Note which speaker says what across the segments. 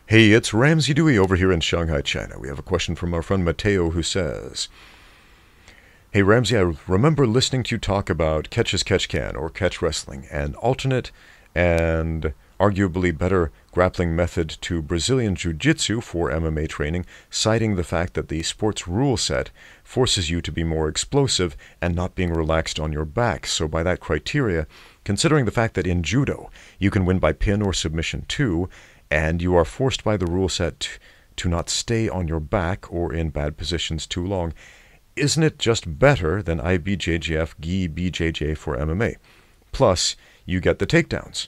Speaker 1: Hey, it's Ramsey Dewey over here in Shanghai, China. We have a question from our friend Mateo who says, Hey Ramsey, I remember listening to you talk about catch as catch can, or catch wrestling, an alternate and arguably better grappling method to Brazilian jiu-jitsu for MMA training, citing the fact that the sport's rule set forces you to be more explosive and not being relaxed on your back. So by that criteria, considering the fact that in judo you can win by pin or submission too, and you are forced by the rule set to not stay on your back or in bad positions too long, isn't it just better than IBJJF gi BJJ for MMA? Plus, you get the takedowns.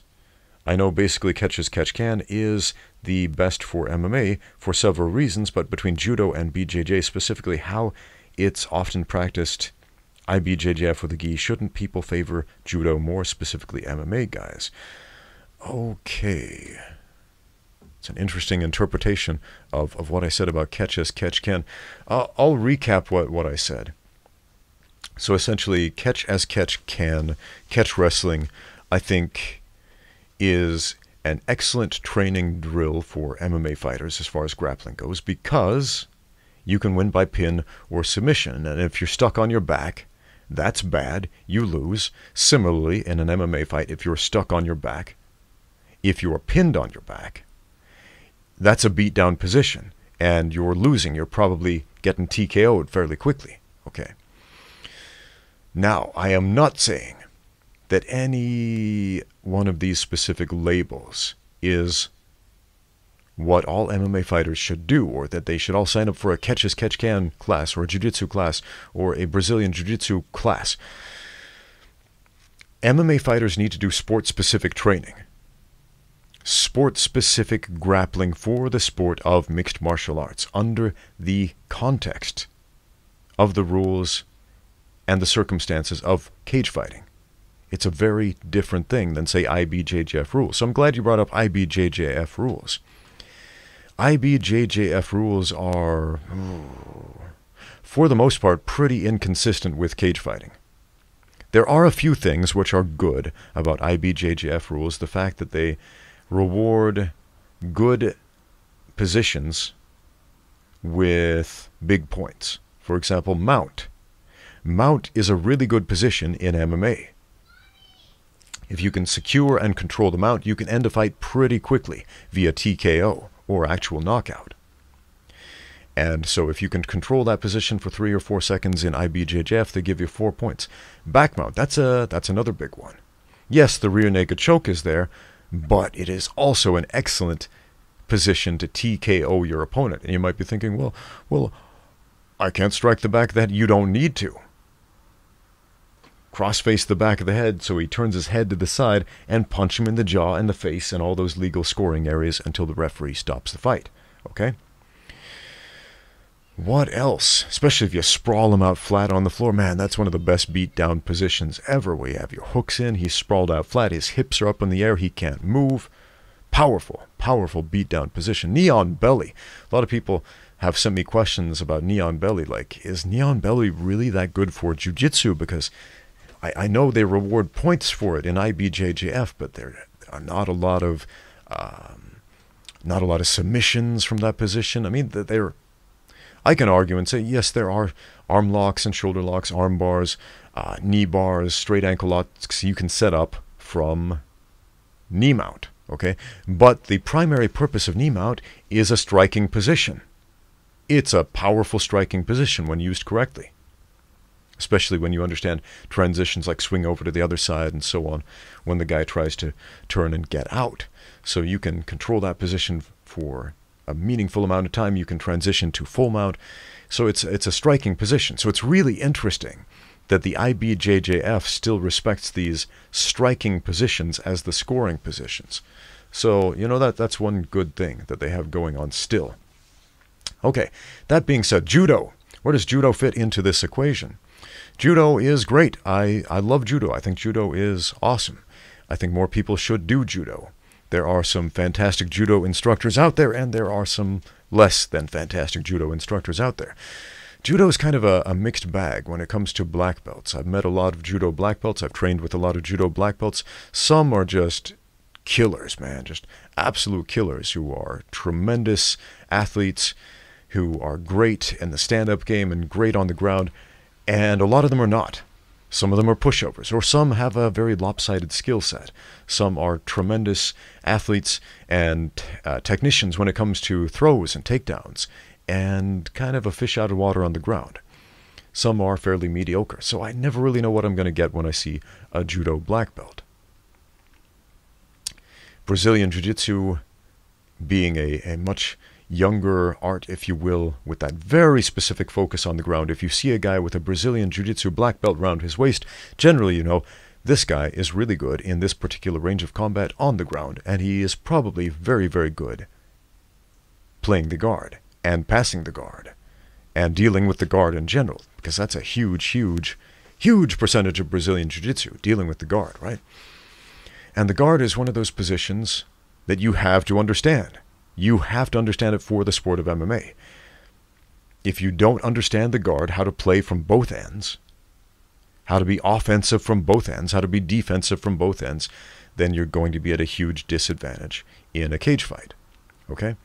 Speaker 1: I know basically catch as catch can is the best for MMA for several reasons, but between judo and BJJ, specifically how it's often practiced, IBJJF with the gi, shouldn't people favor judo more, specifically MMA guys? Okay. It's an interesting interpretation of what I said about catch as catch can. I'll recap what I said. So essentially, catch as catch can, catch wrestling, I think, is an excellent training drill for MMA fighters as far as grappling goes, because you can win by pin or submission. And if you're stuck on your back, that's bad. You lose. Similarly, in an MMA fight, if you're stuck on your back, if you are pinned on your back, that's a beat-down position, and you're losing. You're probably getting TKO'd fairly quickly. Okay. Now, I am not saying that any one of these specific labels is what all MMA fighters should do, or that they should all sign up for a catch as catch can class, or a jiu-jitsu class, or a Brazilian jiu-jitsu class. MMA fighters need to do sport-specific training. Sport-specific grappling for the sport of mixed martial arts under the context of the rules and the circumstances of cage fighting. It's a very different thing than, say, IBJJF rules. So I'm glad you brought up IBJJF rules. IBJJF rules are, for the most part, pretty inconsistent with cage fighting. There are a few things which are good about IBJJF rules. The fact that they reward good positions with big points. For example, mount. Mount is a really good position in MMA. If you can secure and control the mount, you can end a fight pretty quickly via TKO or actual knockout. And so if you can control that position for 3 or 4 seconds in IBJJF, they give you 4 points. Back mount, that's another big one. Yes, the rear naked choke is there, but it is also an excellent position to TKO your opponent. And you might be thinking, well, I can't strike the back of the head. You don't need to. Cross-face the back of the head so he turns his head to the side and punch him in the jaw and the face and all those legal scoring areas until the referee stops the fight. Okay? What else? Especially if you sprawl him out flat on the floor. Man, that's one of the best beat-down positions ever, where you have your hooks in, he's sprawled out flat, his hips are up in the air, he can't move. Powerful, powerful beat-down position. Knee on belly. A lot of people have sent me questions about knee on belly, like, is knee on belly really that good for jiu-jitsu? Because I know they reward points for it in IBJJF, but there are not a lot of submissions from that position. I mean, I can argue and say, yes, there are arm locks and shoulder locks, arm bars, knee bars, straight ankle locks you can set up from knee mount, okay? But the primary purpose of knee mount is a striking position. It's a powerful striking position when used correctly, especially when you understand transitions like swing over to the other side and so on when the guy tries to turn and get out. So you can control that position for a meaningful amount of time. You can transition to full mount. So it's a striking position. So it's really interesting that the IBJJF still respects these striking positions as the scoring positions. So, you know, that's one good thing that they have going on still. Okay, that being said, judo. Where does judo fit into this equation? Judo is great. I love judo. I think judo is awesome. I think more people should do judo. There are some fantastic judo instructors out there, and there are some less than fantastic judo instructors out there. Judo is kind of a mixed bag when it comes to black belts. I've met a lot of judo black belts. I've trained with a lot of judo black belts. Some are just killers, man, just absolute killers who are tremendous athletes, who are great in the stand-up game and great on the ground, and a lot of them are not. Some of them are pushovers, or some have a very lopsided skill set. Some are tremendous athletes and technicians when it comes to throws and takedowns, and kind of a fish out of water on the ground. Some are fairly mediocre, so I never really know what I'm going to get when I see a judo black belt. Brazilian Jiu-Jitsu being a much younger art, if you will, with that very specific focus on the ground. If you see a guy with a Brazilian Jiu-Jitsu black belt around his waist, generally you know this guy is really good in this particular range of combat on the ground, and he is probably very, very good playing the guard and passing the guard and dealing with the guard in general, because that's a huge, huge, huge percentage of Brazilian Jiu-Jitsu, dealing with the guard, right? And the guard is one of those positions that you have to understand. You have to understand it for the sport of MMA. If you don't understand the guard, how to play from both ends, how to be offensive from both ends, how to be defensive from both ends, then you're going to be at a huge disadvantage in a cage fight. Okay?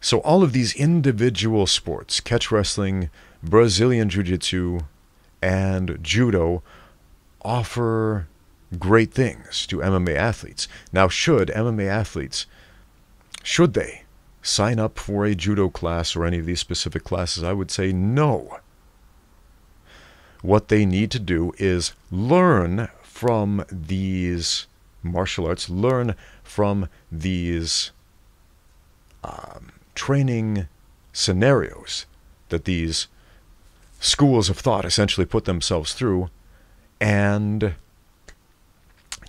Speaker 1: So all of these individual sports, catch wrestling, Brazilian Jiu-Jitsu, and Judo, offer great things to MMA athletes. Now, should MMA athletes, should they sign up for a judo class or any of these specific classes? I would say no. What they need to do is learn from these martial arts, learn from these training scenarios that these schools of thought essentially put themselves through, and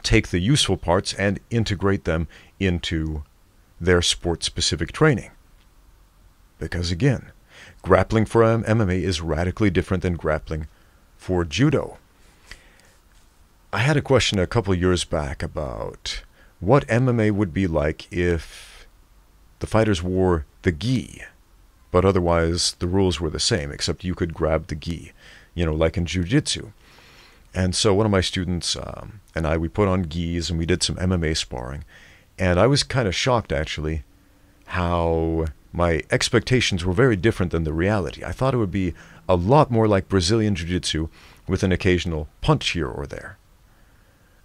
Speaker 1: take the useful parts and integrate them into their sport-specific training. Because again, grappling for MMA is radically different than grappling for judo. I had a question a couple of years back about what MMA would be like if the fighters wore the gi, but otherwise the rules were the same, except you could grab the gi, you know, like in jiu-jitsu. And so one of my students and I, we put on gis and we did some MMA sparring. And I was kind of shocked, actually, how my expectations were very different than the reality. I thought it would be a lot more like Brazilian Jiu-Jitsu with an occasional punch here or there.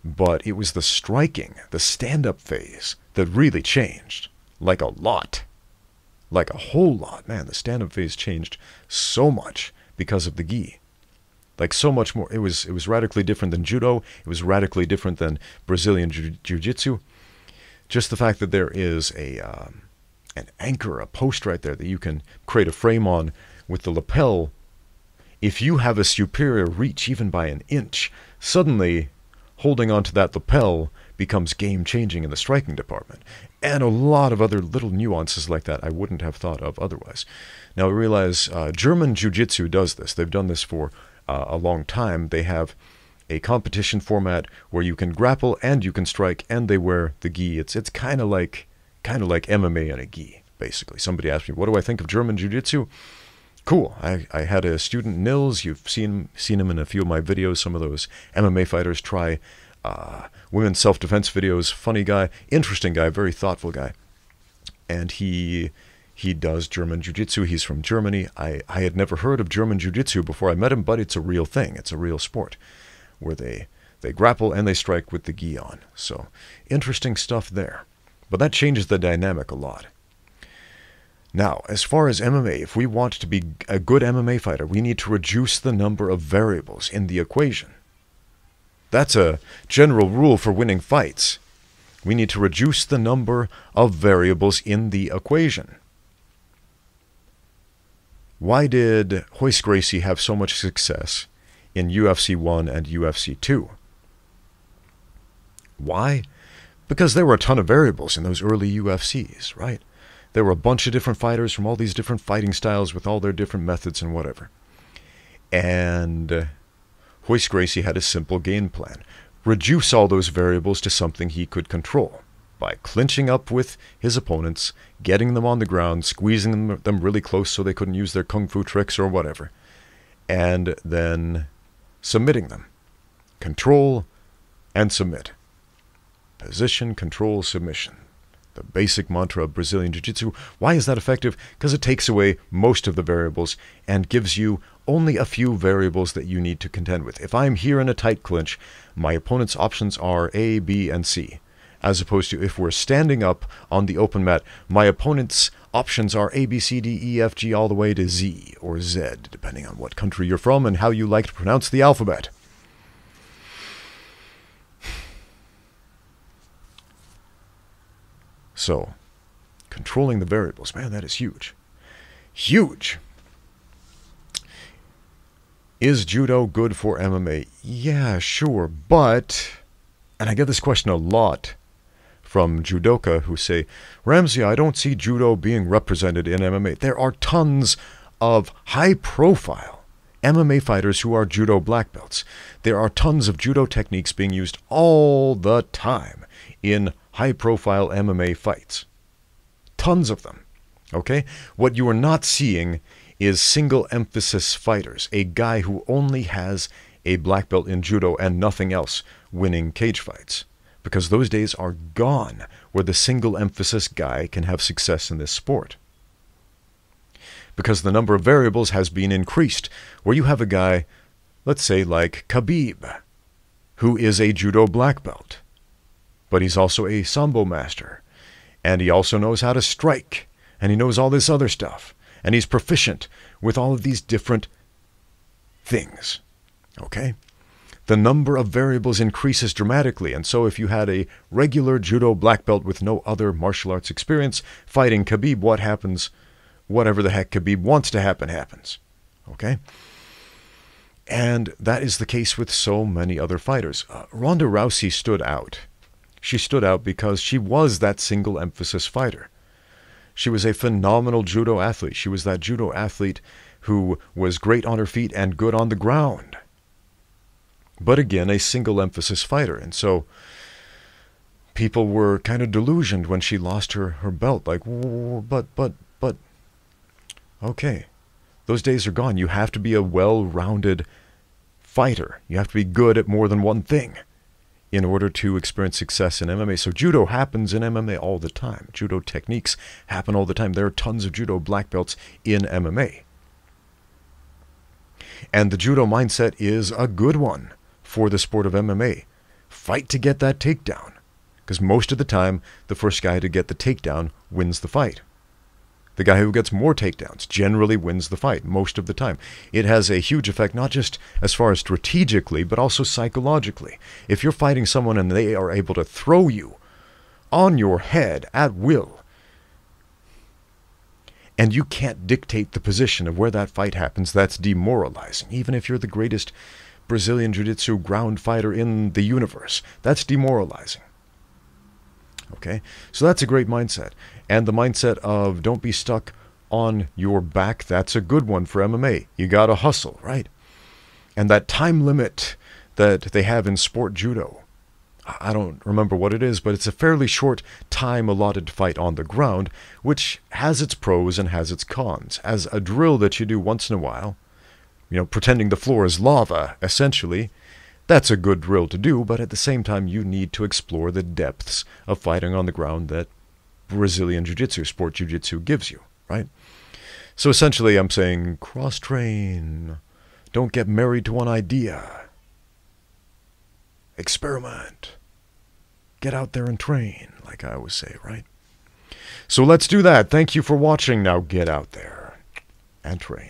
Speaker 1: But it was the striking, the stand-up phase that really changed. Like a lot. Like a whole lot. Man, the stand-up phase changed so much because of the gi. Like so much more. It was radically different than judo. It was radically different than Brazilian Jiu-Jitsu. Just the fact that there is an anchor, a post right there that you can create a frame on with the lapel. If you have a superior reach, even by an inch, suddenly holding onto that lapel becomes game-changing in the striking department. And a lot of other little nuances like that I wouldn't have thought of otherwise. Now I realize German Jiu-Jitsu does this. They've done this for a long time. They have a competition format where you can grapple and you can strike, and they wear the gi. It's kind of like MMA and a gi, basically. Somebody asked me, what do I think of German Jiu-Jitsu? Cool. I had a student, Nils. You've seen him in a few of my videos. Some of those MMA fighters try women's self-defense videos. Funny guy, interesting guy, very thoughtful guy. And he does German Jiu-Jitsu. He's from Germany. I had never heard of German Jiu-Jitsu before I met him, but it's a real thing. It's a real sport where they grapple and they strike with the gi on. So interesting stuff there. But that changes the dynamic a lot. Now, as far as MMA, if we want to be a good MMA fighter, we need to reduce the number of variables in the equation. That's a general rule for winning fights. We need to reduce the number of variables in the equation. Why did Royce Gracie have so much success in UFC 1 and UFC 2? Why? Because there were a ton of variables in those early UFCs, right? There were a bunch of different fighters from all these different fighting styles with all their different methods and whatever. And Royce Gracie had a simple game plan. Reduce all those variables to something he could control by clinching up with his opponents, getting them on the ground, squeezing them really close so they couldn't use their kung fu tricks or whatever, and then submitting them. Control and submit. Position, control, submission. The basic mantra of Brazilian Jiu-Jitsu. Why is that effective? Because it takes away most of the variables and gives you only a few variables that you need to contend with. If I'm here in a tight clinch, my opponent's options are A, B, and C. As opposed to if we're standing up on the open mat, my opponent's options are A, B, C, D, E, F, G, all the way to Z or Z, depending on what country you're from and how you like to pronounce the alphabet. So, controlling the variables, man, that is huge. Huge! Is judo good for MMA? Yeah, sure, but, and I get this question a lot from judoka who say, Ramsey, I don't see judo being represented in MMA. There are tons of high-profile MMA fighters who are judo black belts. There are tons of judo techniques being used all the time in high-profile MMA fights. Tons of them. Okay? What you are not seeing is single-emphasis fighters. A guy who only has a black belt in judo and nothing else winning cage fights. Because those days are gone where the single-emphasis guy can have success in this sport. Because the number of variables has been increased. Where you have a guy, let's say like Khabib, who is a judo black belt. But he's also a sambo master, and he also knows how to strike, and he knows all this other stuff, and he's proficient with all of these different things, okay? The number of variables increases dramatically, and so if you had a regular judo black belt with no other martial arts experience fighting Khabib, what happens? Whatever the heck Khabib wants to happen happens, okay? And that is the case with so many other fighters. Ronda Rousey stood out. She stood out because she was that single-emphasis fighter. She was a phenomenal judo athlete. She was that judo athlete who was great on her feet and good on the ground. But again, a single-emphasis fighter. And so people were kind of delusioned when she lost her belt. Like, but, okay. Those days are gone. You have to be a well-rounded fighter. You have to be good at more than one thing in order to experience success in MMA. So judo happens in MMA all the time. Judo techniques happen all the time. There are tons of judo black belts in MMA. And the judo mindset is a good one for the sport of MMA. Fight to get that takedown. Because most of the time, the first guy to get the takedown wins the fight. The guy who gets more takedowns generally wins the fight most of the time. It has a huge effect, not just as far as strategically, but also psychologically. If you're fighting someone and they are able to throw you on your head at will, and you can't dictate the position of where that fight happens, that's demoralizing. Even if you're the greatest Brazilian Jiu-Jitsu ground fighter in the universe, that's demoralizing. Okay, so that's a great mindset. And the mindset of don't be stuck on your back, that's a good one for MMA. You gotta hustle, right? And that time limit that they have in sport judo, I don't remember what it is, but it's a fairly short time allotted to fight on the ground, which has its pros and has its cons. As a drill that you do once in a while, you know, pretending the floor is lava, essentially, that's a good drill to do, but at the same time, you need to explore the depths of fighting on the ground that Brazilian Jiu-Jitsu, sport Jiu-Jitsu gives you, right? So essentially, I'm saying cross-train. Don't get married to one idea. Experiment. Get out there and train, like I always say, right? So let's do that. Thank you for watching. Now get out there and train.